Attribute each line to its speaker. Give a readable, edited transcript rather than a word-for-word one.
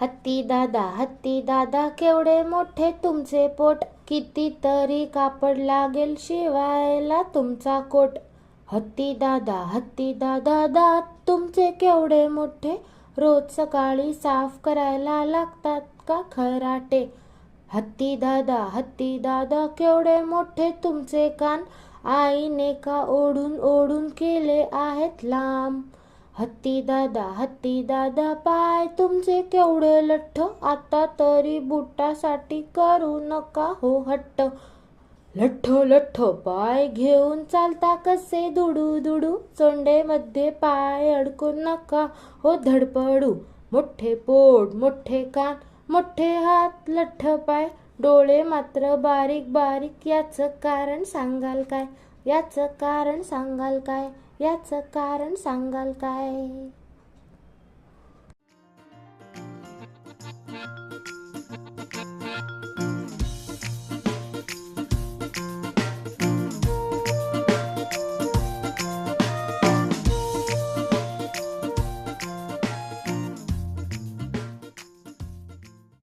Speaker 1: हत्ती दादा केवढे मोठे तुमचे पोट, कितीतरी कापड लागेल शिवायला तुमचा कोट. हत्ती दादा दात तुमचे केवढे मोठे, रोज सकाळी साफ करायला लागतात का खराटे. हत्ती दादा केवढे मोठे तुमचे कान, आईने का ओढून ओढून केले आहेत लांब. हत्ती दादा पाय तुमचे केवढे लठ्ठ, आता तरी बुटासाठी करू नका हो हट्ट. लठ्ठ पाय घेऊन चालता कसे दुडू दुडू, चोंडेमध्ये पाय अडकून नका हो धडपडू. मोठे पोट मोठे कान मोठे हात लठ्ठ पाय, डोळे मात्र बारीक बारीक, याचं कारण सांगाल काय, याचं कारण सांगाल काय, याचं कारण सांगाल काय.